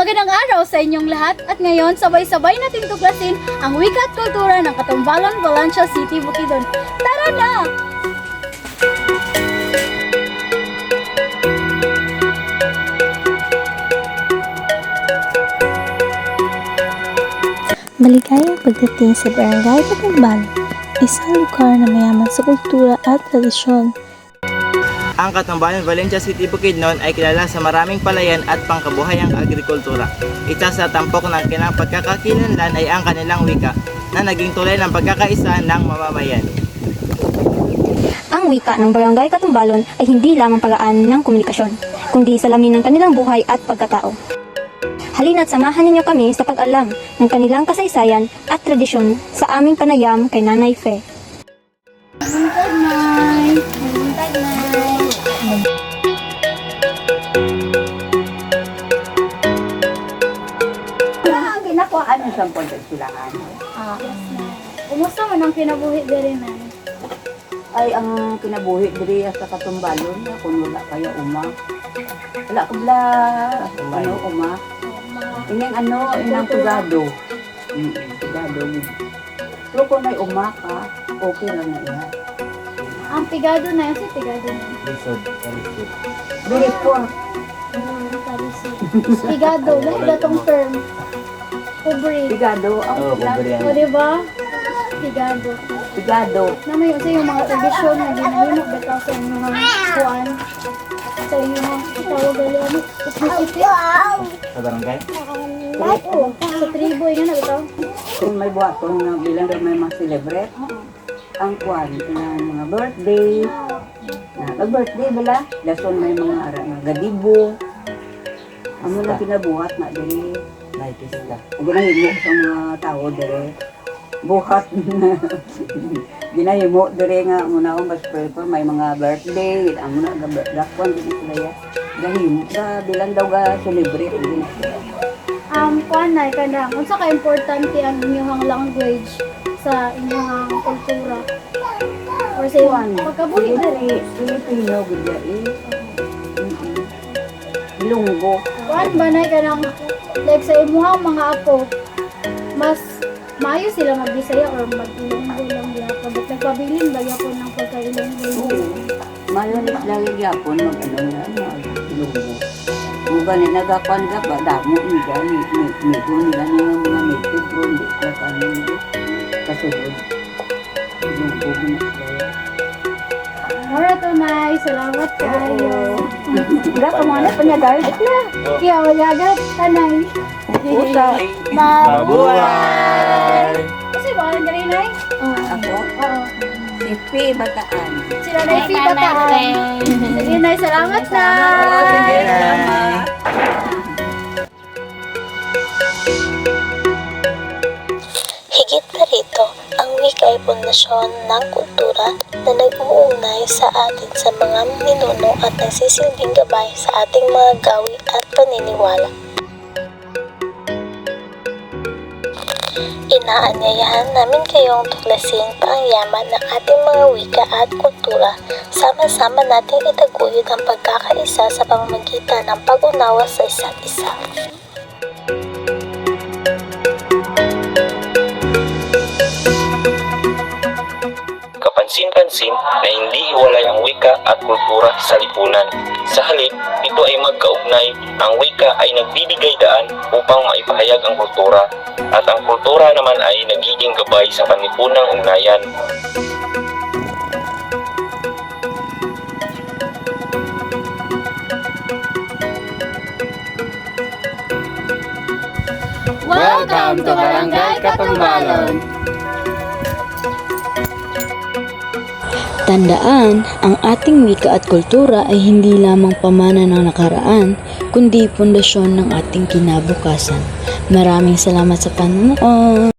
Magandang araw sa inyong lahat at ngayon sabay-sabay nating tuklasin ang wika at kultura ng Katumbalon, Valencia City, Bukidnon. Tara na! Maligayang pagdating sa Barangay Katumbalon, isang lugar na mayaman sa kultura at tradisyon. Ang Katumbalon, Valencia City, Bukidnon ay kilala sa maraming palayan at pangkabuhayang agrikultura. Isa sa tampok ng kanilang pagkakakilanlan ay ang kanilang wika na naging tulay ng pagkakaisa ng mamamayan. Ang wika ng Barangay Katumbalon ay hindi lamang paraan ng komunikasyon, kundi salamin ng kanilang buhay at pagkatao. Halina't samahan ninyo kami sa pag-alam ng kanilang kasaysayan at tradisyon sa aming panayam kay Nanay Fe. Ano sa pagkasilahan? Kumusta man ang kinabuhi diri na? Ay, ang kinabuhi diri sa Katumbalon, kung wala kaya uma. Wala ko bla, ano, uma. Inang tugado. Tugado. Pero kung may uma ka, okay lang na yan. Ang pigado na yun, si pigado na yun. Very poor. Pigado, lahat na tong term. Pobre. Pigado, ang O diba? Pigado. Pigado. Na may sa yung mga tradisyon na ginahimok bitaw sa inyong mga kuwan. Sa inyong tawag gali ano? Ethnicity. Sa barangay? Oo, sa tribo yun na bitaw. Kung may buhaton na bilang daw may mga celebrate, ang kuwan, ng mga birthday, birthday bala, dason may mga gadibo. Ano na pinabuhat na diri. Naitista. Ginahimo sa mga tao dire. Buhat. Ginahimo dire nga muna akong basper may mga birthday, amo na dakwan din sila ya. Gahimo ka bilang daw ga celebrate din. Kuwan na, kanang, unsa ka importante ang inyong language sa inyong kultura? Or sa inyong pagkabuhi diri? Filipino gud Ilonggo. Kuwan ba na kanang, like sa imuhang mga apo, mas maayo sila mag-Bisaya or mag-Ilonggo lang gyapon. But nagpabilin ba gyapon ng pagka-Ilonggo? Malalit lang gyapon mag-ano na Ilonggo. Kung gani nagakuan ka ba, damo ni gani, medyo nila yung mga native bro, hindi sila kano nito. Kasunod. Ilonggo na sila. Mara to, Nay. Salamat kayo. Wala ka mga na, panyagarot na. Kaya mayagat, Tanay. Usay. Mabuhay! Kasi ba, ang galing, Nay? Ako, Oo. si P. Bataan. Sila na yung Bataan. Sige, Nay. Salamat, Nay. Salamat. Higit pa rito, ang wika ay pundasyon ng kultura na nag-uugnay sa atin sa mga ninuno at nagsisilbing gabay sa ating mga gawi at paniniwala. Inaanyayahan namin kayong tuklasin pa ang yaman ng ating mga wika at kultura. Sama-sama nating itaguyod ang pagkakaisa sa pamamagitan ng pag-unawa sa isa't isa. Kapansin-pansin na hindi iwalay ang wika at kultura sa lipunan. Sa halip, ito ay magkaugnay. Ang wika ay nagbibigay daan upang maipahayag ang kultura, at ang kultura naman ay nagiging gabay sa panlipunang ugnayan. Welcome to Barangay Katumbalon. Tandaan, ang ating wika at kultura ay hindi lamang pamana ng nakaraan, kundi pundasyon ng ating kinabukasan. Maraming salamat sa panonood!